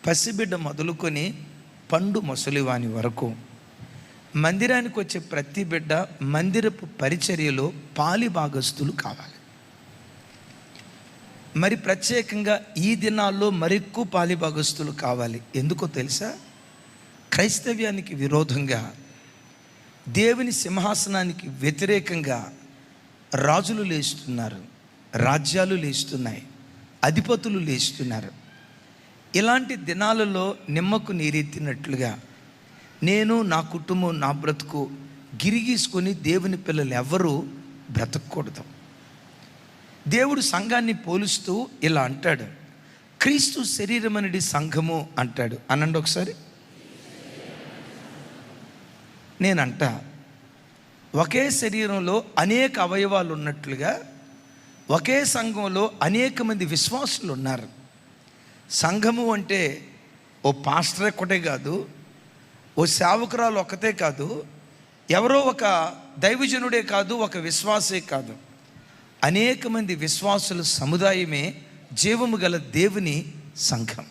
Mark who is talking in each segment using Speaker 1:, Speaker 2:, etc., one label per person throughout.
Speaker 1: పసిబిడ్డ మొదలుకొని పండు ముసలివాని వరకు మందిరానికి వచ్చే ప్రతి బిడ్డ మందిరపు పరిచర్యలో పాలి భాగస్తులు కావాలి. మరి ప్రత్యేకంగా ఈ దినాల్లో మరెక్కువ పాలి భాగస్తులు కావాలి. ఎందుకో తెలుసా? క్రైస్తవ్యానికి విరోధంగా, దేవుని సింహాసనానికి వ్యతిరేకంగా రాజులు లేస్తున్నారు, రాజ్యాలు లేస్తున్నాయి, అధిపతులు లేస్తున్నారు. ఇలాంటి దినాలలో నిమ్మకు నీరెత్తినట్లుగా నేను, నా కుటుంబం, నా బ్రతుకు గిరిగీసుకొని దేవుని పిల్లలు ఎవరూ బ్రతకూడదు. దేవుడు సంఘాన్ని పోలుస్తూ ఇలా అంటాడు, క్రీస్తు శరీరమనిడి సంఘము అంటాడు. అనండి ఒకసారి. నేనంట ఒకే శరీరంలో అనేక అవయవాలు ఉన్నట్లుగా ఒకే సంఘంలో అనేక మంది విశ్వాసులు ఉన్నారు. సంఘము అంటే ఓ పాస్టర్ ఒక్కటే కాదు, ఓ సేవకురాలు ఒక్కతే కాదు, ఎవరో ఒక దైవజనుడే కాదు, ఒక విశ్వాసే కాదు, అనేక మంది విశ్వాసుల సముదాయమే జీవము గల దేవుని సంఘం.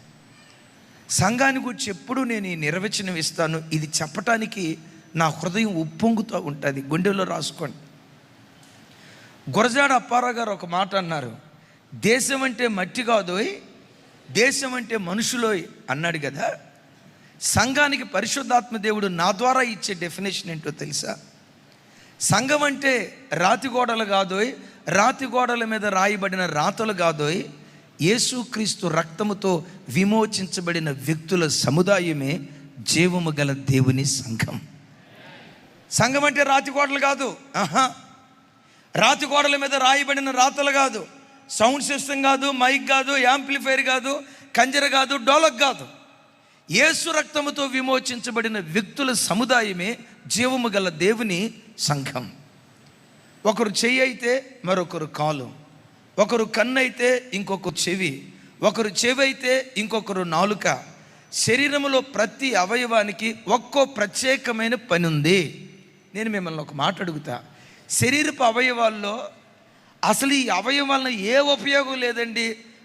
Speaker 1: సంఘాన్ని గురించి ఎప్పుడు నేను ఈ నిర్వచనం ఇస్తాను. ఇది చెప్పటానికి నా హృదయం ఉప్పొంగుతూ ఉంటుంది. గుండెలో రాసుకోండి. గురజాడ అప్పారావు గారు ఒక మాట అన్నారు, దేశం అంటే మట్టి కాదోయ్, దేశం అంటే మనుషులోయ్ అన్నాడు కదా. సంఘానికి పరిశుద్ధాత్మ దేవుడు నా ద్వారా ఇచ్చే డెఫినేషన్ ఏంటో తెలుసా? సంఘం అంటే రాతి గోడలు కాదోయ్, రాతి గోడల మీద రాయబడిన రాతలు కాదోయ్, యేసుక్రీస్తు రక్తముతో విమోచించబడిన వ్యక్తుల సముదాయమే జీవము గల దేవుని సంఘం. సంఘం అంటే రాతి గోడలు కాదు, రాతి గోడల మీద రాయబడిన రాతలు కాదు, సౌండ్ సిస్టమ్ కాదు, మైక్ కాదు, యాంప్లిఫైర్ కాదు, కంజర కాదు, డోలక్ కాదు. యేసు రక్తముతో విమోచించబడిన వ్యక్తుల సముదాయమే జీవము గల దేవుని సంఘం. ఒకరు చెయ్యి అయితే మరొకరు కాలు, ఒకరు కన్ను అయితే ఇంకొకరు చెవి, ఒకరు చెవి అయితే ఇంకొకరు నాలుక. శరీరంలో ప్రతి అవయవానికి ఒక్కో ప్రత్యేకమైన పని ఉంది. నేను మిమ్మల్ని ఒక మాట అడుగుతా, శరీరపు అవయవాల్లో అసలు ఈ అవయవాలను ఏ ఉపయోగం లేదండి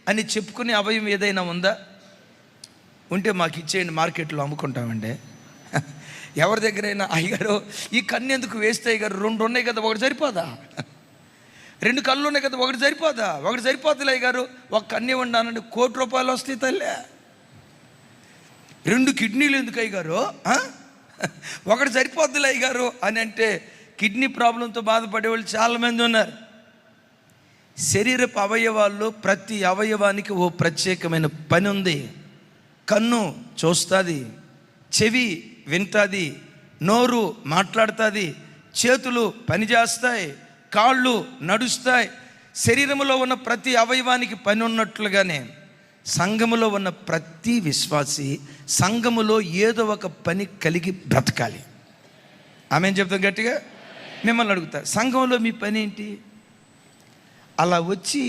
Speaker 1: అని చెప్పుకునే అవయవం ఏదైనా ఉందా? ఉంటే మాకు ఇచ్చేయండి, మార్కెట్లో అమ్ముకుంటామండి. ఎవరి దగ్గరైనా అయ్యగారు ఈ కన్ను ఎందుకు వేస్తే అయ్యగారు, 2 ఉన్నాయి కదా, ఒకటి సరిపోదా? 2 కళ్ళు ఉన్నాయి కదా, ఒకటి సరిపోదా? ఒకటి సరిపోతుంది అయ్యగారు, ఒక కన్ను ఇవ్వండి అనండి, ₹1,00,00,000 వస్తాయి తల్లే. 2 కిడ్నీలు ఎందుకు అయ్యగారు, ఒకటి సరిపోద్దులే అయ్యగారు అని అంటే కిడ్నీ ప్రాబ్లంతో బాధపడే వాళ్ళు చాలామంది ఉన్నారు. శరీరపు అవయవాల్లో ప్రతి అవయవానికి ఓ ప్రత్యేకమైన పని ఉంది. కన్ను చూస్తుంది, చెవి వింటుంది, నోరు మాట్లాడుతుంది, చేతులు పనిచేస్తాయి, కాళ్ళు నడుస్తాయి. శరీరంలో ఉన్న ప్రతి అవయవానికి పని ఉన్నట్లుగానే సంఘములో ఉన్న ప్రతి విశ్వాసి సంఘములో ఏదో ఒక పని కలిగి బ్రతకాలి. ఆమేన్ చెప్తాం గట్టిగా. మిమ్మల్ని అడుగుతా, సంఘంలో మీ పని ఏంటి? అలా వచ్చి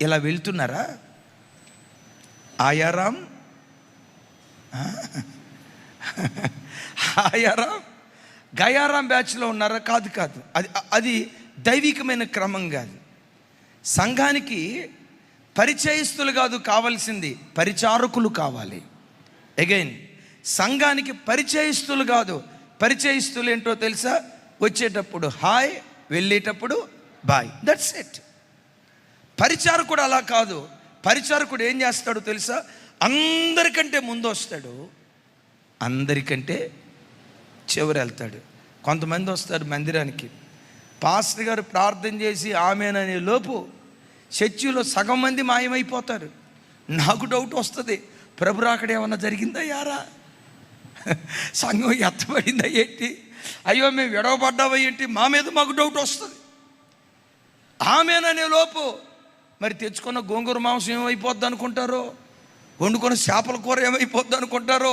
Speaker 1: ఇలా వెళ్తున్నారా? ఆయారాం గయారాం బ్యాచ్లో ఉన్నారా? కాదు కాదు, అది దైవికమైన క్రమం కాదు. సంఘానికి పరిచయస్తులు కాదు కావాల్సింది, పరిచారకులు కావాలి. అగైన్, సంఘానికి పరిచయస్తులు కాదు, పరిచయస్తులు ఏంటో తెలుసా? వచ్చేటప్పుడు హాయ్, వెళ్ళేటప్పుడు బాయ్, దట్స్ ఇట్. పరిచారకుడు అలా కాదు. పరిచారకుడు ఏం చేస్తాడో తెలుసా? అందరికంటే ముందు వస్తాడు, అందరికంటే చివరి వెళ్తాడు. కొంతమంది వస్తారు మందిరానికి, పాస్టర్ గారు ప్రార్థన చేసి ఆమేననే లోపు చర్చిలో సగం మంది మాయమైపోతారు. నాకు డౌట్ వస్తుంది, ప్రభు రాకడ ఏమన్నా జరిగిందా యారా? సంఘం ఎత్తబడిందా ఏంటి? అయ్యో మేము విడవబడ్డావా ఏంటి? మా మీద మాకు డౌట్ వస్తుంది. ఆమేననే లోపు మరి తెచ్చుకున్న గోంగూర మాంసం ఏమైపోద్ది అనుకుంటారో, వండుకున్న చేపల కూర ఏమైపోద్ది అనుకుంటారో,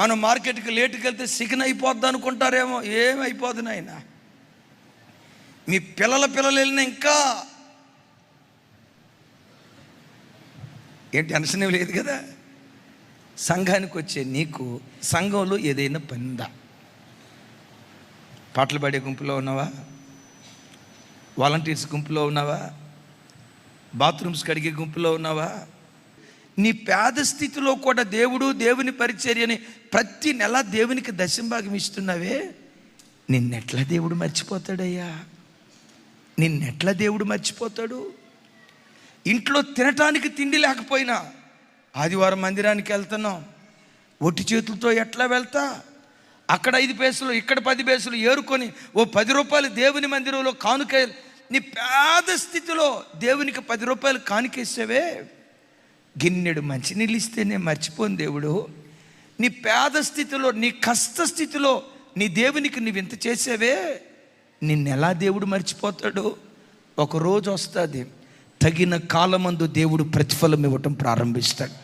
Speaker 1: మనం మార్కెట్కి లేటుకి వెళ్తే చికెన్ అయిపోద్ది అనుకుంటారేమో. ఏమైపోద్ది నాయన, మీ పిల్లలు వెళ్ళినా ఇంకా ఏంటి టెన్షన్ లేదు కదా. సంఘానికి వచ్చే నీకు సంఘంలో ఏదైనా పని ఉందా? పాటలు పాడే గుంపులో ఉన్నావా? వాలంటీర్స్ గుంపులో ఉన్నావా? బాత్రూమ్స్ కడిగే గుంపులో ఉన్నావా? నీ పేద స్థితిలో కూడా దేవుడు, దేవుని పరిచర్యని ప్రతి నెల దేవునికి దశంభాగం ఇస్తున్నావే, నిన్నెట్లా దేవుడు మర్చిపోతాడయ్యా? నిన్నెట్లా దేవుడు మర్చిపోతాడు? ఇంట్లో తినటానికి తిండి లేకపోయినా ఆదివారం మందిరానికి వెళ్తున్నాం, ఒట్టి చేతులతో ఎట్లా వెళ్తా? అక్కడ 5 పైసలు, ఇక్కడ 10 పైసలు ఏరుకొని ఓ 10 రూపాయలు దేవుని మందిరంలో కానుక. నీ పేద స్థితిలో దేవునికి 10 రూపాయలు కానుకేసావే, గిన్నెడు మంచినీళ్ళు ఇస్తేనే మర్చిపోను దేవుడు. నీ పేద స్థితిలో, నీ కష్ట స్థితిలో నీ దేవునికి నువ్వు ఇంత చేసావే, నిన్నెలా దేవుడు మర్చిపోతాడు? ఒకరోజు వస్తుంది, తగిన కాలమందు దేవుడు ప్రతిఫలం ఇవ్వటం ప్రారంభిస్తాడు.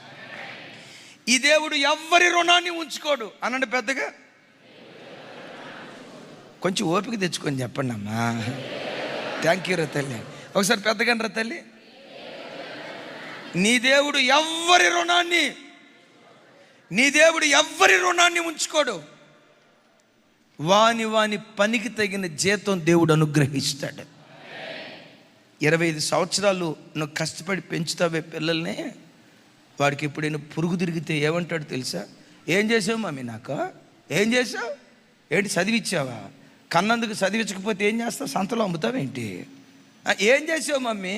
Speaker 1: ఈ దేవుడు ఎవ్వరి రుణాన్ని ఉంచుకోడు అనండి పెద్దగా. కొంచెం ఓపిక తెచ్చుకొని చెప్పండి అమ్మా. థ్యాంక్ యూ రా తల్లి. ఒకసారి పెద్దగా రా తల్లి. నీ దేవుడు ఎవ్వరి రుణాన్ని ఉంచుకోడు. వాని పనికి తగిన జీతం దేవుడు అనుగ్రహిస్తాడు. 25 సంవత్సరాలు నువ్వు కష్టపడి పెంచుతావే పిల్లల్ని, వాడికి ఎప్పుడైనా పురుగు తిరిగితే ఏమంటాడు తెలుసా? ఏం చేసావు మమ్మీ? నాకు ఏం చేసావు? ఏంటి చదివిచ్చావా? కన్నందుకు చదివించకపోతే ఏం చేస్తావు? సంతలో అమ్ముతావేంటి? ఏం చేసావు మమ్మీ?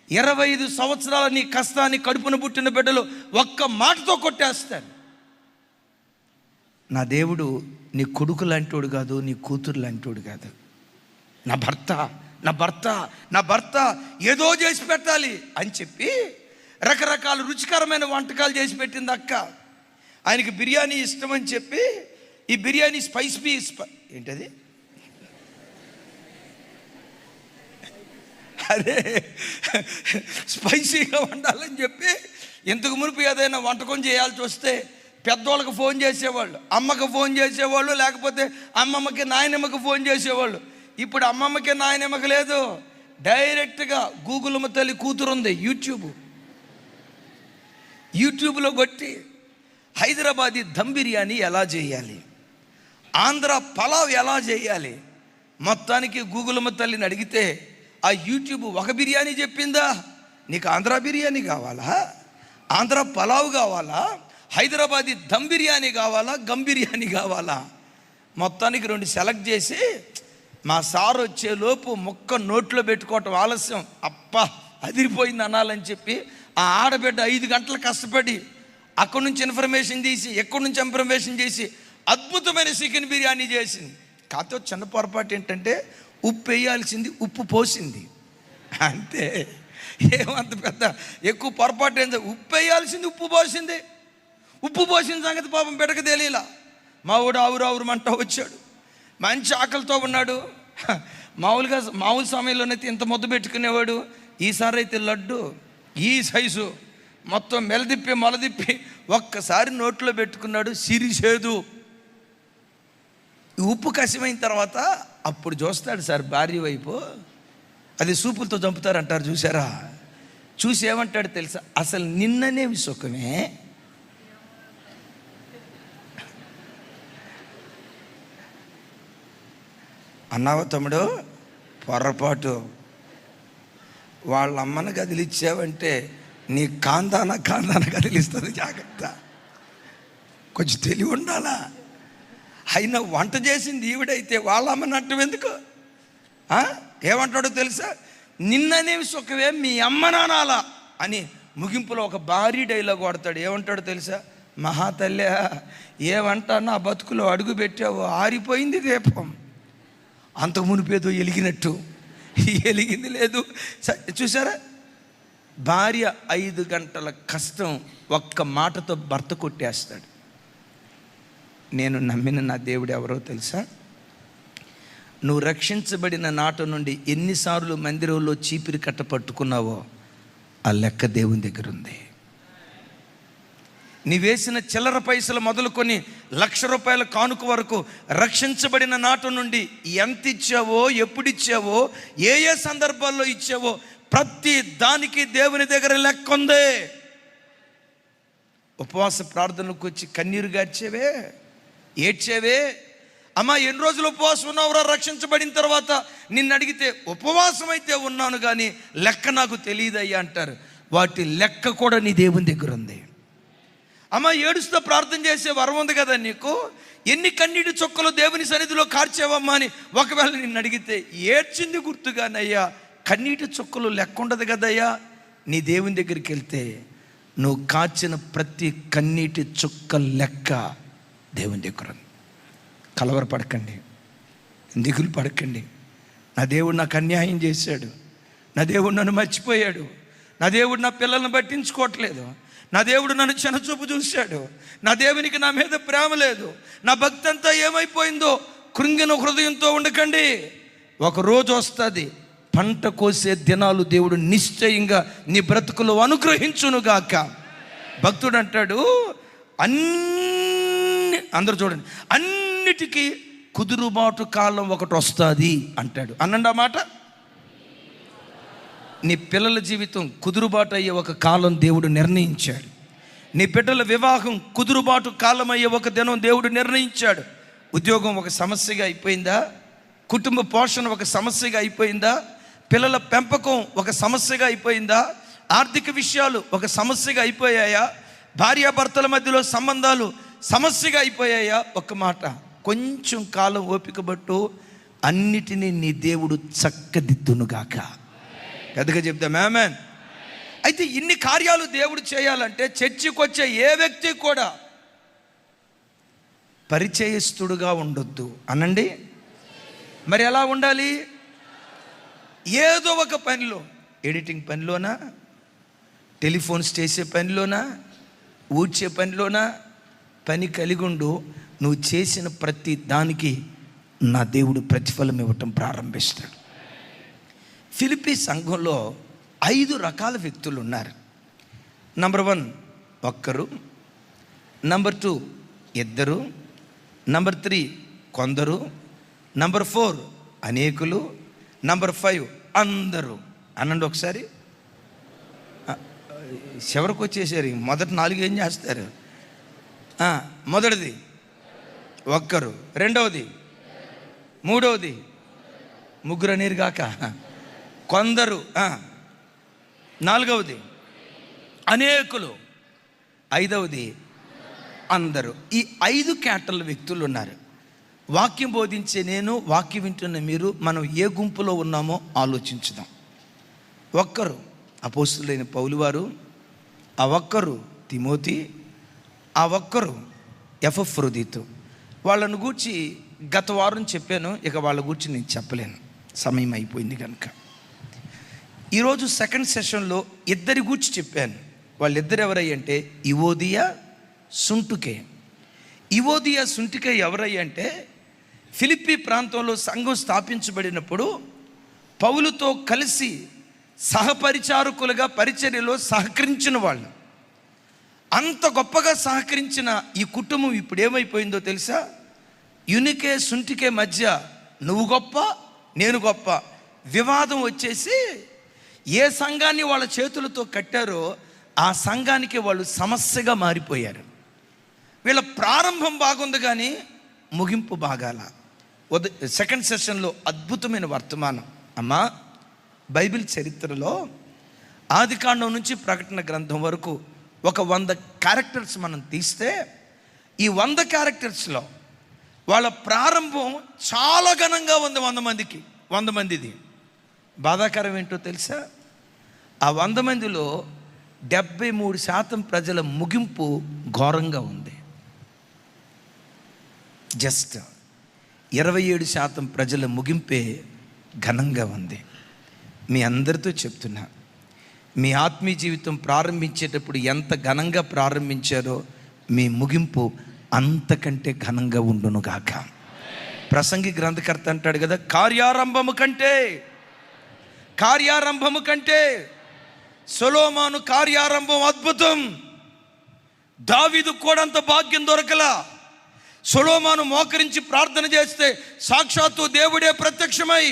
Speaker 1: 25 సంవత్సరాల నీ కష్టాన్ని, కడుపున పుట్టిన బిడ్డలు ఒక్క మాటతో కొట్టేస్తాను. నా దేవుడు నీ కొడుకు లాంటోడు కాదు, నీ కూతురు లాంటోడు కాదు. నా భర్త ఏదో చేసి పెట్టాలి అని చెప్పి రకరకాల రుచికరమైన వంటకాలు చేసి పెట్టింది అక్క. ఆయనకి బిర్యానీ ఇష్టం అని చెప్పి ఈ బిర్యానీ ఏంటది, అదే స్పైసీగా వండాలని చెప్పి ఇంతకు మునుపు ఏదైనా వంటకం చేయాల్సి వస్తే పెద్దోళ్ళకి ఫోన్ చేసేవాళ్ళు, అమ్మకి ఫోన్ చేసేవాళ్ళు, లేకపోతే అమ్మమ్మకి నాయనమ్మకి ఫోన్ చేసేవాళ్ళు. ఇప్పుడు అమ్మమ్మకి నాయనమ్మకి లేదు, డైరెక్ట్గా గూగుల్ తల్లి కూతురు ఉంది, యూట్యూబ్లో కొట్టి హైదరాబాదీ దమ్ బిర్యానీ ఎలా చేయాలి, ఆంధ్ర పలావ్ ఎలా చేయాలి, మొత్తానికి గూగుల్ తల్లిని అడిగితే ఆ యూట్యూబ్ ఒక బిర్యానీ చెప్పిందా? నీకు ఆంధ్ర బిర్యానీ కావాలా, ఆంధ్ర పలావ్ కావాలా, హైదరాబాదీ దమ్ బిర్యానీ కావాలా, గమ్ బిర్యానీ కావాలా? మొత్తానికి 2 సెలెక్ట్ చేసి మా సార్ వచ్చేలోపు ముక్క నోట్లో పెట్టుకోవటం ఆలస్యం, అప్పా అదిరిపోయింది అనాలని చెప్పి ఆ ఆడబిడ్డ 5 గంటలు కష్టపడి అక్కడి నుంచి ఇన్ఫర్మేషన్ తీసి, ఎక్కడి నుంచి ఇన్ఫర్మేషన్ చేసి అద్భుతమైన చికెన్ బిర్యానీ చేసింది. కాకపోతే చిన్న పొరపాటు ఏంటంటే ఉప్పు వేయాల్సింది ఉప్పు పోసింది అంతే. ఏమంత పెద్ద ఎక్కువ పొరపాటు ఏంటో, ఉప్పు వేయాల్సింది ఉప్పు పోసిన సంగతి పాపం బిడ్డకు తెలియలా. మావుడు ఆవురు మంట వచ్చాడు, మంచి ఆకలితో ఉన్నాడు. మామూలు సమయంలోనైతే ఇంత ముద్ద పెట్టుకునేవాడు, ఈసారి అయితే లడ్డు ఈ సైజు మొత్తం మొలదిప్పి ఒక్కసారి నోట్లో పెట్టుకున్నాడు. సిరిసేదు. ఉప్పు కసిమైన తర్వాత అప్పుడు చూస్తాడు సార్ భార్య వైపు, అది సూపులతో చంపుతారంటారు చూసారా? చూసి ఏమంటాడు తెలుసా? అసలు నిన్ననేమి సుఖమే, అన్నావు తమ్ముడు, పొరపాటు. వాళ్ళ అమ్మను కదిలిచ్చావంటే నీ కాందాన కదిలిస్తుంది, జాగ్రత్త. కొంచెం తెలివి ఉండాలా. అయినా వంట చేసింది ఈవిడైతే వాళ్ళ అమ్మని అంటాం ఎందుకు? ఏమంటాడో తెలుసా? నిన్ననేవి సుఖమే మీ అమ్మ నానాలా అని ముగింపులో ఒక భారీ డైలాగ్ వాడతాడు. ఏమంటాడో తెలుసా? మహాతల్లి ఏమంటా నా బతుకులో అడుగు పెట్టావు, ఆరిపోయింది దీపం. అంతకు మునిపేదో ఎలిగినట్టు ఎలిగింది లేదు. చూసారా? భార్య 5 గంటల కష్టం ఒక్క మాటతో భర్త కొట్టేస్తాడు. నేను నమ్మిన నా దేవుడు ఎవరో తెలుసా? నువ్వు రక్షించబడిన నాట నుండి ఎన్నిసార్లు మందిరంలో చీపిరి కట్ట పట్టుకున్నావో ఆ లెక్క దేవుని దగ్గర ఉంది. నీ వేసిన చిల్లర పైసలు మొదలుకొని ₹1,00,000 కానుక వరకు రక్షించబడిన నాట నుండి ఎంత ఇచ్చావో, ఎప్పుడు ఇచ్చావో, ఏ సందర్భాల్లో ఇచ్చావో ప్రతి దానికి దేవుని దగ్గర లెక్క ఉంది. ఉపవాస ప్రార్థనలకు వచ్చి కన్నీరు గార్చేవే, ఏడ్చేవే, అమ్మా ఎన్ని రోజులు ఉపవాసం ఉన్నావురా రక్షించబడిన తర్వాత? నిన్ను అడిగితే ఉపవాసం అయితే ఉన్నాను కానీ లెక్క నాకు తెలియదయ్యా అంటారు. వాటి లెక్క కూడా నీ దేవుని దగ్గర ఉంది. అమ్మ, ఏడుస్తూ ప్రార్థన చేసే వరం ఉంది కదా నీకు, ఎన్ని కన్నీటి చుక్కలు దేవుని సన్నిధిలో కార్చేవమ్మా అని ఒకవేళ నిన్ను అడిగితే, ఏడ్చింది గుర్తుగానయ్యా, కన్నీటి చుక్కలు లెక్క ఉండదు కదయ్యా. నీ దేవుని దగ్గరికి వెళ్తే నువ్వు కాచిన ప్రతి కన్నీటి చుక్క లెక్క దేవుని దగ్గర ఉంది. కలవరపడకండి, దిగులు పడకండి. నా దేవుడు నాకు అన్యాయం చేశాడు, నా దేవుడు నన్ను మర్చిపోయాడు, నా దేవుడు నా పిల్లల్ని పట్టించుకోవట్లేదు, నా దేవుడు నన్ను చిన్నచూపు చూశాడు, నా దేవునికి నా మీద ప్రేమ లేదు, నా భక్తి అంతా ఏమైపోయిందో కృంగిన హృదయంతో ఉండకండి. ఒక రోజు వస్తుంది, పంట కోసే దినాలు దేవుడు నిశ్చయంగా నీ బ్రతుకులో అనుగ్రహించునుగాక. భక్తుడు అంటాడు, అందరూ చూడండి, అన్నిటికీ కుదురుబాటు కాలం ఒకటి వస్తుంది అంటాడు. అనండి ఆ మాట. నీ పిల్లల జీవితం కుదురుబాటు అయ్యే ఒక కాలం దేవుడు నిర్ణయించాడు. నీ బిడ్డల వివాహం కుదురుబాటు కాలం అయ్యే ఒక దినం దేవుడు నిర్ణయించాడు. ఉద్యోగం ఒక సమస్యగా అయిపోయిందా? కుటుంబ పోషణ ఒక సమస్యగా అయిపోయిందా? పిల్లల పెంపకం ఒక సమస్యగా అయిపోయిందా? ఆర్థిక విషయాలు ఒక సమస్యగా అయిపోయాయా? భార్యాభర్తల మధ్యలో సంబంధాలు సమస్యగా అయిపోయాయా? ఒక్క మాట, కొంచెం కాలం ఓపిక పట్టు, అన్నిటినీ నీ దేవుడు చక్కదిద్దునుగాక. పెద్దగా చెప్దాం ఆమేన్. అయితే ఇన్ని కార్యాలు దేవుడు చేయాలంటే చర్చికి వచ్చే ఏ వ్యక్తి కూడా పరిచయస్తుడుగా ఉండొద్దు అనండి. మరి ఎలా ఉండాలి? ఏదో ఒక పనిలో, ఎడిటింగ్ పనిలోనా, టెలిఫోన్స్ చేసే పనిలోనా, ఊడ్చే పనిలోనా పని కలిగి ఉండు. నువ్వు చేసిన ప్రతి దానికి నా దేవుడు ప్రతిఫలం ఇవ్వటం ప్రారంభిస్తాడు. ఫిలిప్పీ సంఘంలో 5 రకాల వ్యక్తులు ఉన్నారు. నంబర్ 1 ఒక్కరు, నంబర్ 2 ఇద్దరు, నంబర్ 3 కొందరు, నంబర్ 4 అనేకులు, నంబర్ 5 అందరూ. అనండి ఒకసారి. చివరికి వచ్చేసారు. మొదటి 4 ఏం చేస్తారు? మొదటిది ఒక్కరు, రెండవది, మూడవది, ముగ్గురు అనేరు కాక కొందరు, నాలుగవది అనేకులు, ఐదవది అందరూ. ఈ 5 కేటల వ్యక్తులు ఉన్నారు. వాక్యం బోధించే నేను, వాక్యం వింటున్న మీరు, మనం ఏ గుంపులో ఉన్నామో ఆలోచించుదాం. ఒక్కరు అపోస్తులైన పౌలు వారు, ఆ ఒక్కరు తిమోతి, ఆ ఒక్కరు ఎపఫ్రోదితు. వాళ్ళను గూర్చి గత వారం చెప్పాను, ఇక వాళ్ళ గురించి నేను చెప్పలేను, సమయం అయిపోయింది కనుక. ఈరోజు సెకండ్ సెషన్లో ఇద్దరి గూర్చి చెప్పాను. వాళ్ళిద్దరు ఎవరయ్యంటే ఇవోదియా, సుంటుకే. ఇవోదియా, సుంటుకే ఎవరయ్యంటే ఫిలిప్పీ ప్రాంతంలో సంఘం స్థాపించబడినప్పుడు పౌలుతో కలిసి సహపరిచారకులుగా పరిచర్యలో సహకరించిన వాళ్ళు. అంత గొప్పగా సహకరించిన ఈ కుటుంబం ఇప్పుడు ఏమైపోయిందో తెలుసా? యునికే సుంటికే మధ్య నువ్వు గొప్ప నేను గొప్ప వివాదం వచ్చేసి ఏ సంఘాన్ని వాళ్ళ చేతులతో కట్టారో ఆ సంఘానికి వాళ్ళు సమస్యగా మారిపోయారు. వీళ్ళ ప్రారంభం బాగుంది కానీ ముగింపు బాగాల. సెకండ్ సెషన్లో అద్భుతమైన వర్తమానం. అమ్మా, బైబిల్ చరిత్రలో ఆదికాండం నుంచి ప్రకటన గ్రంథం వరకు ఒక 100 క్యారెక్టర్స్ మనం తీస్తే ఈ 100 క్యారెక్టర్స్లో వాళ్ళ ప్రారంభం చాలా ఘనంగా ఉంది. 100 మందిది. బాధాకరం ఏంటో తెలుసా? ఆ 100 మందిలో 73% ప్రజల ముగింపు ఘోరంగా ఉంది. జస్ట్ 27% ప్రజల ముగింపే ఘనంగా ఉంది. మీ అందరితో చెప్తున్నా, మీ ఆత్మీయ జీవితం ప్రారంభించేటప్పుడు ఎంత ఘనంగా ప్రారంభించారో మీ ముగింపు అంతకంటే ఘనంగా ఉండునుగాక. ప్రసంగి గ్రంథకర్త అంటాడు కదా, కార్యారంభము కంటే సొలొమోను కార్యారంభం అద్భుతం. దావీదు కూడా అంత భాగ్యం దొరకలా. సొలొమోను మోకరించి ప్రార్థన చేస్తే సాక్షాత్తు దేవుడే ప్రత్యక్షమై,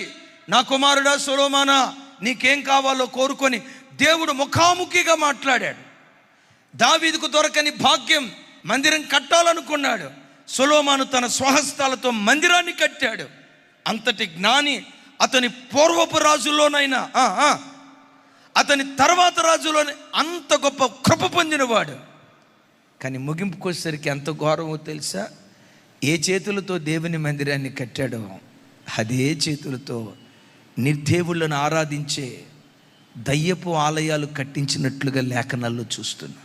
Speaker 1: నా కుమారుడా సొలొమోనా, నీకేం కావాలో కోరుకొని దేవుడు ముఖాముఖిగా మాట్లాడాడు. దావీదుకు దొరకని భాగ్యం, మందిరం కట్టాలనుకున్నాడు. సొలొమోను తన స్వహస్తాలతో మందిరాన్ని కట్టాడు. అంతటి జ్ఞాని అతని పూర్వపు రాజుల్లోనైనా అతని తర్వాత రాజులోని అంత గొప్ప కృప పొందినవాడు. కానీ ముగింపుకు వచ్చేసరికి ఎంత ఘోరమో తెలుసా? ఏ చేతులతో దేవుని మందిరాన్ని కట్టాడో అదే చేతులతో నిర్దేవుళ్ళను ఆరాధించే దయ్యపు ఆలయాలు కట్టించినట్లుగా లేఖనాల్లో చూస్తున్నా.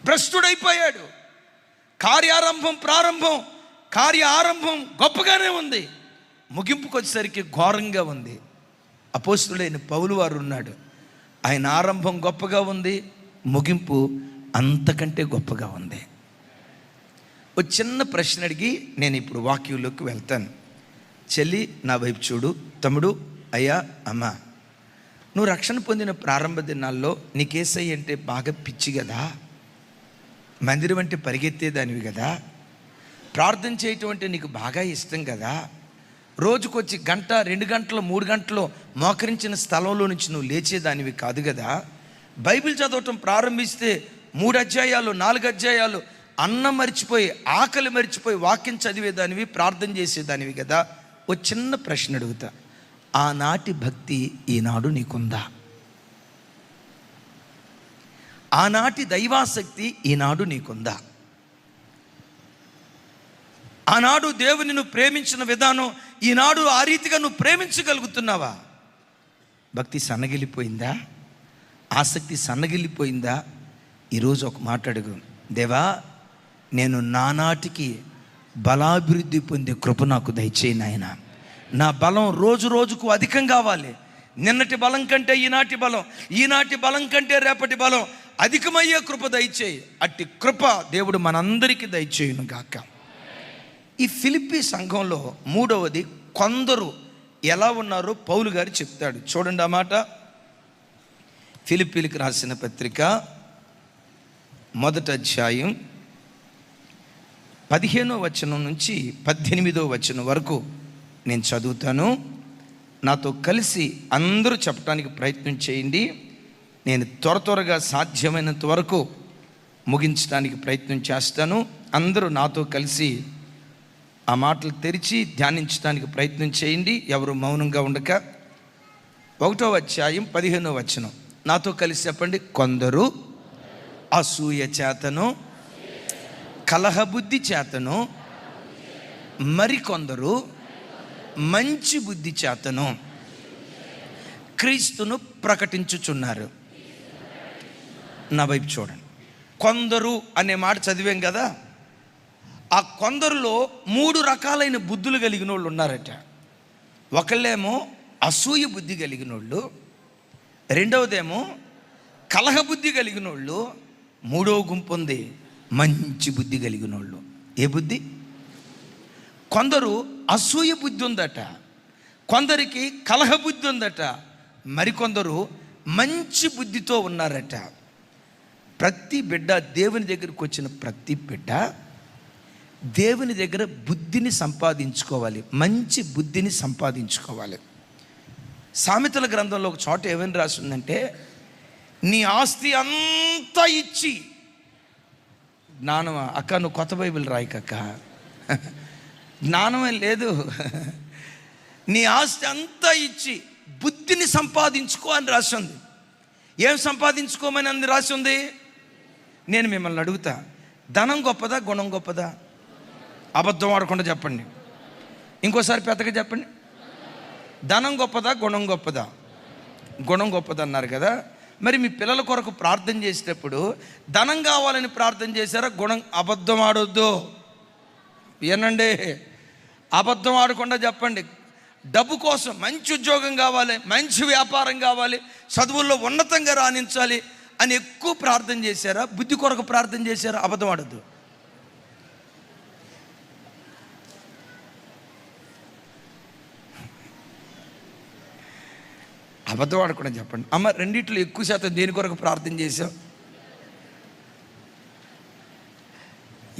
Speaker 1: భ్రష్టుడైపోయాడు. కార్య ఆరంభం గొప్పగానే ఉంది, ముగింపుకు వచ్చేసరికి ఘోరంగా ఉంది. అపోస్తుడైన పౌలు వారు ఉన్నాడు, ఆయన ఆరంభం గొప్పగా ఉంది, ముగింపు అంతకంటే గొప్పగా ఉంది. ఒక చిన్న ప్రశ్న అడిగి నేను ఇప్పుడు వాక్యంలోకి వెళ్తాను. చెల్లి నా వైపు చూడు, తమ్ముడు, అయ్యా, అమ్మ, నువ్వు రక్షణ పొందిన ప్రారంభ దినాల్లో నీకేసయ్య అంటే బాగా పిచ్చి కదా, మందిరం అంటే పరిగెత్తేదానివి కదా, ప్రార్థన చేయటం అంటే నీకు బాగా ఇష్టం కదా, రోజుకొచ్చి 1 గంట 2 గంటలు 3 గంటలు మోకరించిన స్థలంలో నుంచి నువ్వు లేచేదానివి కాదు కదా, బైబిల్ చదవటం ప్రారంభిస్తే 3 అధ్యాయాలు 4 అధ్యాయాలు అన్నం మర్చిపోయి ఆకలి మర్చిపోయి వాక్యం చదివేదానివి, ప్రార్థన చేసేదానివి కదా. ఓ చిన్న ప్రశ్న అడుగుతా, ఆనాటి భక్తి ఈనాడు నీకుందా? ఆనాటి దైవాసక్తి ఈనాడు నీకుందా? ఆనాడు దేవుని నువ్వు ప్రేమించిన విధానం ఈనాడు ఆ రీతిగా నువ్వు ప్రేమించగలుగుతున్నావా? భక్తి సన్నగిల్లిపోయిందా? ఆసక్తి సన్నగిల్లిపోయిందా? ఈరోజు ఒక మాట అడుగు, దేవా, నేను నానాటికి బలాభివృద్ధి పొందే కృప నాకు దయచేయి నాయన. నా బలం రోజు రోజుకు అధికం కావాలి. నిన్నటి బలం కంటే ఈనాటి బలం, ఈనాటి బలం కంటే రేపటి బలం అధికమయ్యే కృప దయచేయి. అట్టి కృప దేవుడు మనందరికీ దయచేయును గాక. ఈ ఫిలిప్పీ సంఘంలో 3వది కొందరు ఎలా ఉన్నారో పౌలు గారు చెప్తాడు. చూడండి ఆ మాట. ఫిలిప్పీలకు రాసిన పత్రిక 1వ అధ్యాయం 15వ వచనం నుంచి 18వ వచనం వరకు నేను చదువుతాను. నాతో కలిసి అందరూ చెప్పడానికి ప్రయత్నం చేయండి. నేను త్వరగా సాధ్యమైనంత వరకు ముగించడానికి ప్రయత్నం చేస్తాను. అందరూ నాతో కలిసి ఆ మాటలు తెరిచి ధ్యానించడానికి ప్రయత్నం చేయండి, ఎవరు మౌనంగా ఉండక. 1వ అధ్యాయం 15వ వచనం నాతో కలిసి చెప్పండి. కొందరు అసూయ చేతను, కలహబుద్ధి చేతను, మరికొందరు మంచి బుద్ధి చేతను క్రీస్తును ప్రకటించుచున్నారు. నా వైపు చూడండి. కొందరు అనే మాట చదివాం కదా. ఆ కొందరులో 3 రకాలైన బుద్ధులు కలిగిన వాళ్ళు ఉన్నారట. ఒకళ్ళేమో అసూయ బుద్ధి కలిగిన వాళ్ళు, రెండవదేమో కలహ బుద్ధి కలిగిన వాళ్ళు, 3వ గుంపు ఉంది మంచి బుద్ధి కలిగిన వాళ్ళు. ఏ బుద్ధి? కొందరు అసూయ బుద్ధి ఉందట, కొందరికి కలహ బుద్ధి ఉందట, మరికొందరు మంచి బుద్ధితో ఉన్నారట. ప్రతి బిడ్డ, దేవుని దగ్గరికి వచ్చిన ప్రతి బిడ్డ దేవుని దగ్గర బుద్ధిని సంపాదించుకోవాలి, మంచి బుద్ధిని సంపాదించుకోవాలి. సామెతల గ్రంథంలో ఒక చోట ఏమని రాసిందంటే, నీ ఆస్తి అంతా ఇచ్చి జ్ఞానమా అక్క, నువ్వు కొత్త బైబిల్ రాయకక్క, జ్ఞానమే లేదు, నీ ఆస్తి అంతా ఇచ్చి బుద్ధిని సంపాదించుకో అని రాసి ఉంది. ఏం సంపాదించుకోమని అంది రాసి ఉంది? నేను మిమ్మల్ని అడుగుతా, ధనం గొప్పదా, గుణం గొప్పదా? అబద్ధం ఆడకుండా చెప్పండి. ఇంకోసారి పెద్దగా చెప్పండి. ధనం గొప్పదా, గుణం గొప్పదా? గుణం గొప్పదా అన్నారు కదా. మరి మీ పిల్లల కొరకు ప్రార్థన చేసేటప్పుడు ధనం కావాలని ప్రార్థన చేశారా? గుణం? అబద్ధం ఆడొద్దు, వినండి, అబద్ధం ఆడకుండా చెప్పండి. డబ్బు కోసం మంచి ఉద్యోగం కావాలి, మంచి వ్యాపారం కావాలి, చదువుల్లో ఉన్నతంగా రాణించాలి అని ఎక్కువ ప్రార్థన చేశారా? బుద్ధి కొరకు ప్రార్థన చేశారా? అబద్ధం ఆడొద్దు. అబద్ధం ఆడకుండా చెప్పండి. అమ్మ, రెండిట్లో ఎక్కువ శాతం దేని కొరకు ప్రార్థన చేశావు?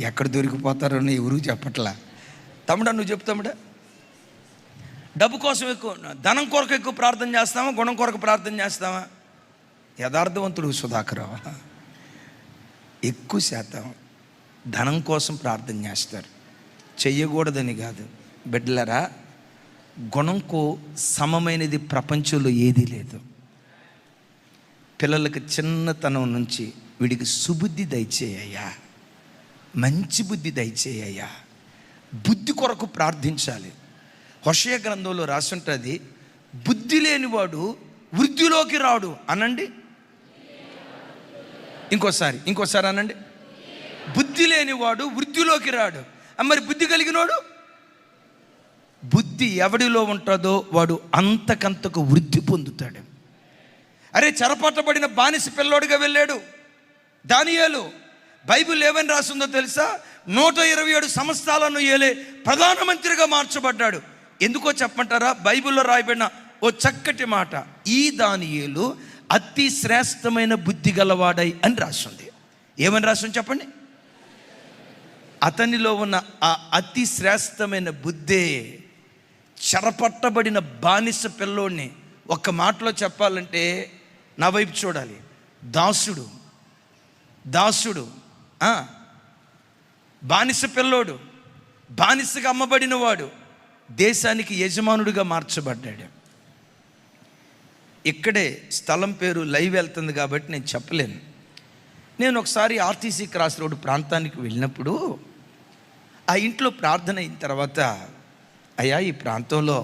Speaker 1: ఎక్కడ దొరికిపోతారో ఎవరు చెప్పట్లా. తమ్ముడా, నువ్వు చెప్పు తమ్ముడా. డబ్బు కోసం ఎక్కువ, ధనం కొరకు ఎక్కువ ప్రార్థన చేస్తావా, గుణం కొరకు ప్రార్థన చేస్తావా? యథార్థవంతుడు సుధాకరావు ఎక్కువ శాతం ధనం కోసం ప్రార్థన చేస్తారు. చెయ్యకూడదని కాదు బిడ్డలరా, గుణంకు సమమైనది ప్రపంచంలో ఏదీ లేదు. పిల్లలకు చిన్నతనం నుంచి వీడికి సుబుద్ధి దయచేయ్యా, మంచి బుద్ధి దయచేయ్యా, బుద్ధి కొరకు ప్రార్థించాలి. హోషేయ గ్రంథంలో రాసి ఉంటుంది, బుద్ధి లేనివాడు వృద్ధిలోకి రాడు అనండి. ఇంకోసారి అనండి. బుద్ధి లేనివాడు వృద్ధిలోకి రాడు. మరి బుద్ధి కలిగినోడు, బుద్ధి ఎవడిలో ఉంటుందో వాడు అంతకంతకు వృద్ధి పొందుతాడు. అరే, చెరపట్టబడిన బానిస పిల్లోడిగా వెళ్ళాడు దానియేలు. బైబిల్ ఏమని రాసిందో తెలుసా? 127 సంవత్సరాలను ఏలే ప్రధానమంత్రిగా మార్చబడ్డాడు. ఎందుకో చెప్పమంటారా? బైబిల్లో రాయబడిన ఓ చక్కటి మాట, ఈ దానియేలు అతి శ్రేష్టమైన బుద్ధి గలవాడై అని రాసింది. ఏమని రాసింది చెప్పండి? అతనిలో ఉన్న ఆ అతి శ్రేష్టమైన బుద్ధే చెరపట్టబడిన బానిస పిల్లోడిని, ఒక్క మాటలో చెప్పాలంటే నా వైపు చూడాలి, దాసుడు బానిస పిల్లోడు, బానిసగా అమ్మబడిన వాడు దేశానికి యజమానుడిగా మార్చబడ్డాడు. ఇక్కడే స్థలం పేరు లైవ్ వెళ్తుంది కాబట్టి నేను చెప్పలేను. నేను ఒకసారి ఆర్టీసీ క్రాస్ రోడ్ ప్రాంతానికి వెళ్ళినప్పుడు ఆ ఇంట్లో ప్రార్థన అయిన తర్వాత, అయ్యా ఈ ప్రాంతంలో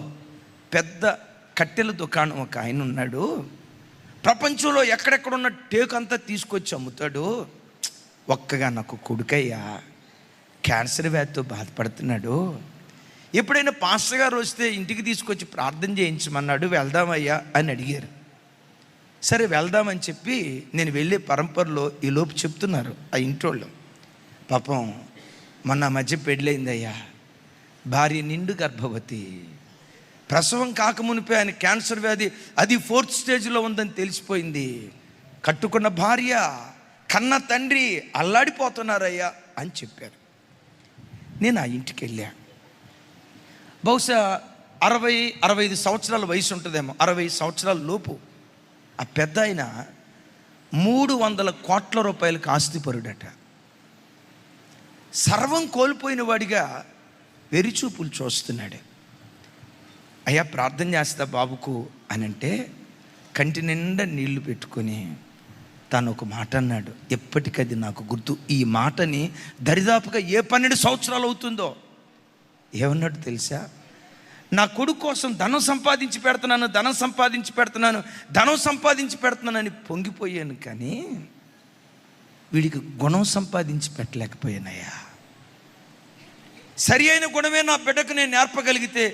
Speaker 1: పెద్ద కట్టెల దుకాణం ఒక ఆయన ఉన్నాడు, ప్రపంచంలో ఎక్కడెక్కడున్న టేకు అంతా తీసుకొచ్చి అమ్ముతాడు, ఒక్కగా నాకు కొడుకయ్యా క్యాన్సర్ వ్యాధితో బాధపడుతున్నాడు, ఎప్పుడైనా పాస్టర్ గారు వస్తే ఇంటికి తీసుకొచ్చి ప్రార్థన చేయించమన్నాడు, వెళ్దామయ్యా అని అడిగారు. సరే వెళ్దామని చెప్పి నేను వెళ్ళే పరంపరలో ఈలోపు చెప్తున్నారు ఆ ఇంటోళ్ళు, పాపం మొన్న మధ్య పెళ్ళయిందయ్యా, భార్య నిండు గర్భవతి, ప్రసవం కాకమునిపే ఆయన క్యాన్సర్ వ్యాధి అది 4th స్టేజ్లో ఉందని తెలిసిపోయింది, కట్టుకున్న భార్య కన్న తండ్రి అల్లాడిపోతున్నారయ్యా అని చెప్పారు. నేను ఆ ఇంటికి వెళ్ళా. బహుశా 60-65 సంవత్సరాల వయసు ఉంటుందేమో, 60 సంవత్సరాల లోపు. ఆ పెద్ద ఆయన 300 కోట్ల రూపాయలకు ఆస్తిపరుడట. సర్వం కోల్పోయిన వాడిగా వెరిచూపులు చూస్తున్నాడు. అయ్యా ప్రార్థన చేస్తా బాబుకు అని అంటే కంటి నిండా నీళ్లు పెట్టుకొని తను ఒక మాట అన్నాడు, ఎప్పటికది నాకు గుర్తు. ఈ మాటని దరిదాపుగా 12 సంవత్సరాలు అవుతుందో. ఏమన్నాడు తెలుసా? నా కొడుకు కోసం ధనం సంపాదించి పెడుతున్నానని పొంగిపోయాను, కానీ వీడికి గుణం సంపాదించి పెట్టలేకపోయానయ్యా. సరి అయిన గుణమే నా బిడ్డకు నేను నేర్పగలిగితే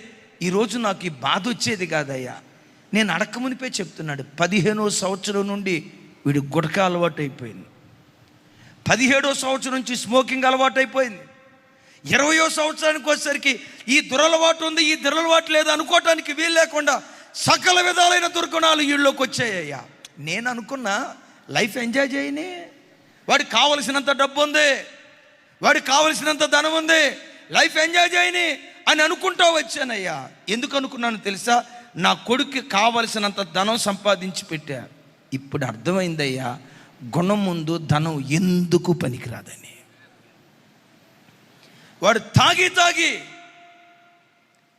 Speaker 1: ఈరోజు నాకు ఈ బాధ వచ్చేది కాదయ్యా. నేను అడక్కమునిపే చెప్తున్నాడు, 15వ సంవత్సరం నుండి వీడి గుటక అలవాటు అయిపోయింది, 17వ సంవత్సరం నుంచి స్మోకింగ్ అలవాటు అయిపోయింది, 20వ సంవత్సరానికి వచ్చేసరికి ఈ దురలవాటు ఉంది, ఈ దురలవాటు లేదు అనుకోవటానికి వీలు లేకుండా సకల విధాలైన దుర్గుణాలు వీళ్ళలోకి వచ్చాయ్యా. నేను అనుకున్నా లైఫ్ ఎంజాయ్ చేయని, వాడికి కావలసినంత డబ్బు ఉంది, వాడికి కావలసినంత ధనం ఉంది, లైఫ్ ఎంజాయ్ చేయని అని అనుకుంటూ వచ్చానయ్యా. ఎందుకు అనుకున్నాను తెలుసా? నా కొడుక్కి కావలసినంత ధనం సంపాదించి పెట్టా. ఇప్పుడు అర్థమైందయ్యా, గుణం ముందు ధనం ఎందుకు పనికిరాదని. వాడు తాగి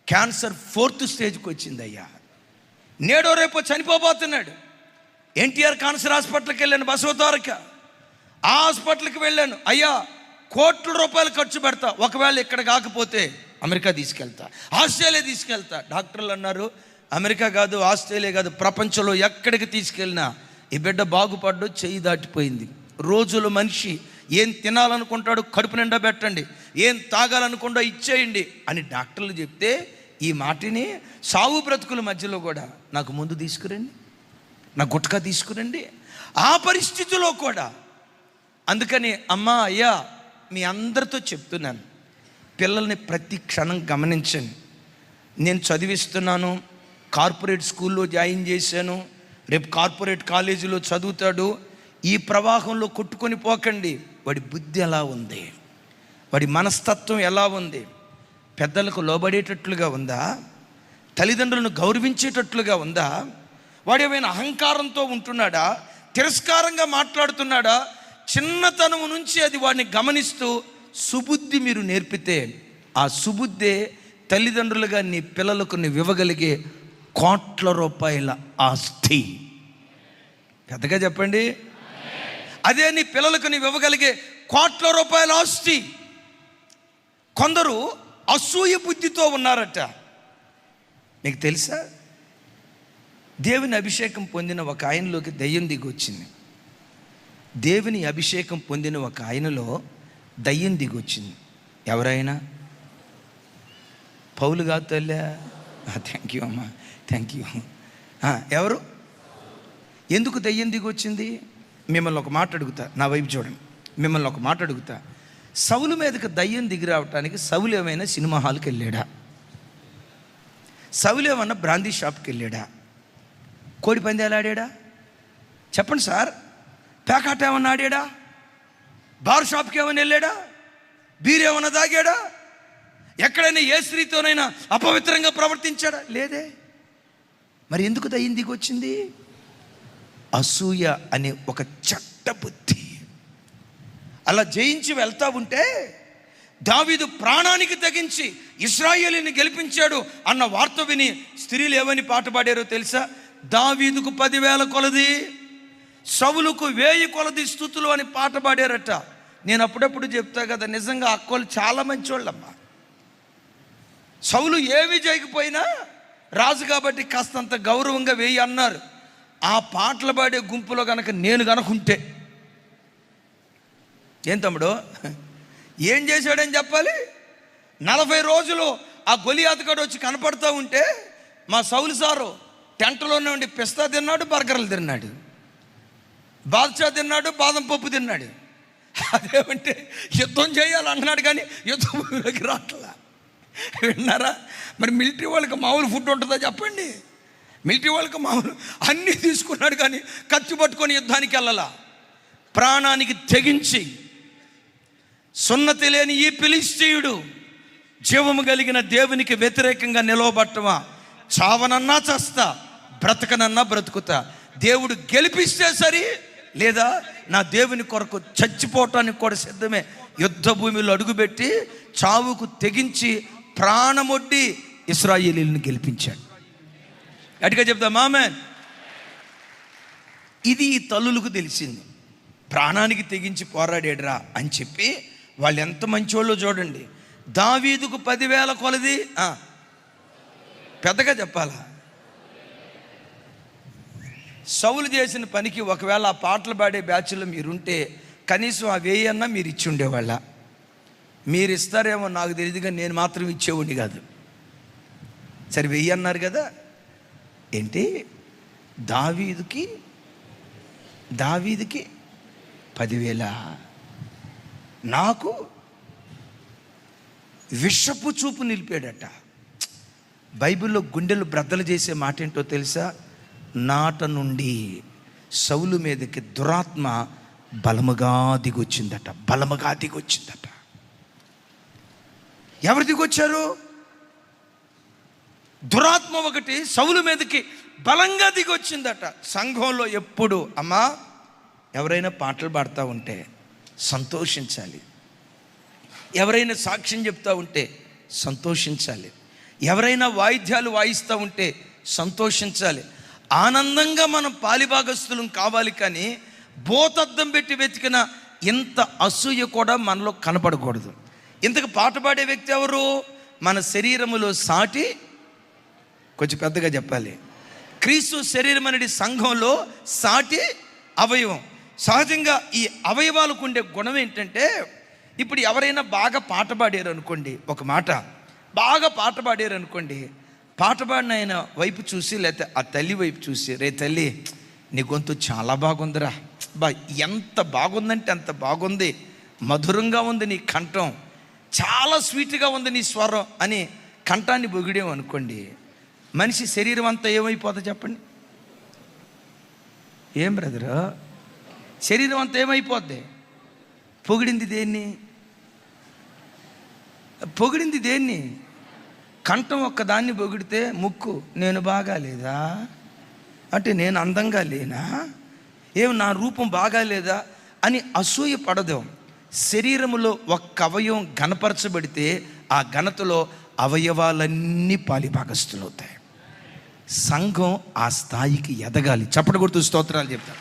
Speaker 1: క్యాన్సర్ 4th స్టేజ్కి వచ్చిందయ్యా. నేడో రేపో చనిపోబోతున్నాడు. ఎన్టీఆర్ క్యాన్సర్ హాస్పిటల్కి వెళ్ళాను, బసవతారక ఆ హాస్పిటల్కి వెళ్ళాను. అయ్యా కోట్ల రూపాయలు ఖర్చు పెడతా, ఒకవేళ ఇక్కడ కాకపోతే అమెరికా తీసుకెళ్తా, ఆస్ట్రేలియా తీసుకెళ్తా. డాక్టర్లు అన్నారు, అమెరికా కాదు, ఆస్ట్రేలియా కాదు, ప్రపంచంలో ఎక్కడికి తీసుకెళ్ళినా ఈ బిడ్డ బాగుపడ్డు, చెయ్యి దాటిపోయింది. రోజులు మనిషి ఏం తినాలనుకుంటాడు కడుపు నిండా పెట్టండి, ఏం తాగాలనుకుంటా ఇచ్చేయండి అని డాక్టర్లు చెప్తే ఈ మాటిని సావు బ్రతుకుల మధ్యలో కూడా నాకు ముందు తీసుకురండి, నా గుట్కా తీసుకురండి, ఆ పరిస్థితిలో కూడా. అందుకని అమ్మా అయ్యా మీ అందరితో చెప్తున్నాను, పిల్లల్ని ప్రతి క్షణం గమనించండి. నేను చదివిస్తున్నాను, కార్పొరేట్ స్కూల్లో జాయిన్ చేశాను, రేపు కార్పొరేట్ కాలేజీలో చదువుతాడు. ఈ ప్రవాహంలో కొట్టుకొని పోకండి. వాడి బుద్ధి ఎలా ఉంది, వాడి మనస్తత్వం ఎలా ఉంది, పెద్దలకు లోబడేటట్లుగా ఉందా, తల్లిదండ్రులను గౌరవించేటట్లుగా ఉందా, వాడు ఏమైనా అహంకారంతో ఉంటున్నాడా, తిరస్కారంగా మాట్లాడుతున్నాడా? చిన్నతనం నుంచి అది వాడిని గమనిస్తూ సుబుద్ధి మీరు నేర్పితే ఆ సుబుద్ధే తల్లిదండ్రులుగా నీ పిల్లలకు నువ్వు ఇవ్వగలిగే కోట్ల రూపాయల ఆస్తి. పెద్దగా చెప్పండి. అదే నీ పిల్లలకు నీవు ఇవ్వగలిగే కోట్ల రూపాయల ఆస్తి. కొందరు అసూయ బుద్ధితో ఉన్నారట. మీకు తెలుసా, దేవుని అభిషేకం పొందిన ఒక ఆయనలోకి దయ్యం దిగి వచ్చింది. దేవుని అభిషేకం పొందిన ఒక ఆయనలో దయ్యం దిగి వచ్చింది. ఎవరైనా? పౌలు కాదు తల్లా. థ్యాంక్ యూ అమ్మా, థ్యాంక్ యూ. ఎవరు? ఎందుకు దయ్యం దిగి వచ్చింది? మిమ్మల్ని ఒక మాట అడుగుతా, నా వైపు చూడండి. మిమ్మల్ని ఒక మాట అడుగుతా. సౌలు మీదకి దయ్యం దిగి రావటానికి సౌలు ఏమైనా సినిమా హాల్కి వెళ్ళాడా? సౌలు ఏమన్నా బ్రాందీ షాప్కి వెళ్ళాడా? కోడి పందాలు ఆడాడా? చెప్పండి సార్. పేకాట ఏమన్నా ఆడాడా? బార్ షాప్కి ఏమైనా వెళ్ళాడా? బీర్ ఏమన్నా తాగాడా? ఎక్కడైనా ఏ స్త్రీతోనైనా అపవిత్రంగా ప్రవర్తించాడా? లేదే. మరి ఎందుకు దయ్యం దిగి వచ్చింది? అసూయ అనే ఒక చెడ్డ బుద్ధి. అలా జయించి వెళ్తా ఉంటే దావీదు ప్రాణానికి తెగించి ఇశ్రాయేలుని గెలిపించాడు అన్న వార్త విని స్త్రీలు ఏమని పాట పాడారో తెలుసా? దావీదుకు 10,000 కొలది, సౌలుకు 1000 కొలది స్తుతులు అని పాట పాడారట. నేను అప్పుడప్పుడు చెప్తా కదా, నిజంగా అక్కోళ్ళు చాలా మంచోళ్ళమ్మా. సౌలు ఏమి చేయకపోయినా రాజు కాబట్టి కాస్తంత గౌరవంగా 1000 అన్నారు. ఆ పాటలు పాడే గుంపులో కనుక నేను కనుకుంటే, ఏం తమ్ముడు ఏం చేశాడని చెప్పాలి? 40 రోజులు ఆ గొలియాతుగాడు వచ్చి కనపడుతూ ఉంటే మా సౌలు సారు టెంట్లోనే ఉండి పిస్తా తిన్నాడు, బర్గర్లు తిన్నాడు, బాద్షా తిన్నాడు, బాదం పప్పు తిన్నాడు. అదేమంటే యుద్ధం చేయాలన్నాడు కానీ యుద్ధంలోకి రాట్లా. విన్నారా? మరి మిలిటరీ వాళ్ళకి మామూలు ఫుడ్ ఉంటుందా చెప్పండి? మిలిటరీ వాళ్ళకి మామూలు అన్నీ తీసుకున్నాడు కానీ కత్తి పట్టుకొని యుద్ధానికి వెళ్ళాలా. ప్రాణానికి తెగించి సున్నతి లేని ఈ ఫిలిష్తీయుడు జీవము కలిగిన దేవునికి వ్యతిరేకంగా నిలవబట్టమా, చావనన్నా చస్తా, బ్రతకనన్నా బ్రతుకుతా, దేవుడు గెలిపిస్తే సరి, లేదా నా దేవుని కొరకు చచ్చిపోవటానికి కూడా సిద్ధమే. యుద్ధ భూమిలో అడుగుపెట్టి చావుకు తెగించి ప్రాణమొడ్డి ఇశ్రాయేలీయులను గెలిపించాడు. గట్టిగా చెప్తాం ఆమేన్. ఇది ఈ తల్లులకు తెలిసింది. ప్రాణానికి తెగించి పోరాడాడురా అని చెప్పి వాళ్ళు ఎంత మంచోళ్ళో చూడండి. దావీదుకు 10,000 కొలది, పెద్దగా చెప్పాలా? సౌలు చేసిన పనికి ఒకవేళ ఆ పాటలు పాడే బ్యాచ్లో మీరుంటే కనీసం ఆ 1000 అన్నా మీరు ఇచ్చి ఉండేవాళ్ళ. మీరు ఇస్తారేమో నాకు తెలియదు కానీ నేను మాత్రం ఇచ్చేవాడిని కాదు. సరే 1000 అన్నారు కదా, ఏంటి దావీదుకి 10,000, నాకు విషపు చూపు నిలిపాడట. బైబిల్లో గుండెలు బ్రద్దలు చేసే మాట ఏంటో తెలుసా? నాట నుండి సౌలు మీదకి దురాత్మ బలముగా దిగొచ్చిందట. బలముగా దిగొచ్చిందట. ఎవరు దిగొచ్చారు? దురాత్మ ఒకటి సౌలు మీదకి బలంగా దిగొచ్చిందట. సంఘంలో ఎప్పుడు అమ్మా ఎవరైనా పాటలు పాడుతూ ఉంటే సంతోషించాలి, ఎవరైనా సాక్ష్యం చెప్తూ ఉంటే సంతోషించాలి, ఎవరైనా వాయిద్యాలు వాయిస్తూ ఉంటే సంతోషించాలి. ఆనందంగా మనం పాలిభాగస్తులం కావాలి. కానీ బోతద్దం పెట్టి వెతికిన ఇంత అసూయ కూడా మనలో కనపడకూడదు. ఇంతకు పాట పాడే వ్యక్తి ఎవరు? మన శరీరములో సాటి, కొంచెం పెద్దగా చెప్పాలి, క్రీస్తు శరీరం అనేది సంఘంలో సాటి అవయవం. సహజంగా ఈ అవయవాలకు ఉండే గుణం ఏంటంటే, ఇప్పుడు ఎవరైనా బాగా పాట పాడారు అనుకోండి, ఒక మాట బాగా పాట పాడారు అనుకోండి, పాట పాడిన ఆయన వైపు చూసి లేకపోతే ఆ తల్లి వైపు చూసి, రే తల్లి నీ గొంతు చాలా బాగుందిరా, ఎంత బాగుందంటే అంత బాగుంది, మధురంగా ఉంది నీ కంఠం, చాలా స్వీట్గా ఉంది నీ స్వరం అని కంఠాన్ని పొగిడాం అనుకోండి, మనిషి శరీరం అంతా ఏమైపోతుంది చెప్పండి? ఏం బ్రదరు, శరీరం అంతా ఏమైపోద్ది? పొగిడింది దేన్ని? కంఠం ఒక్కదాన్ని పొగిడితే ముక్కు నేను బాగా లేదా అంటే నేను అందంగా లేనా, నా రూపం బాగా లేదా అని అసూయ పడదు. శరీరములో ఒక్క అవయవం ఘనపరచబడితే ఆ ఘనతలో అవయవాలన్నీ పాలిభాగస్తులు అవుతాయి. సంఘం ఆ స్థాయికి ఎదగాలి. చప్పటి కొడుతూ స్తోత్రాలు చెప్తారు.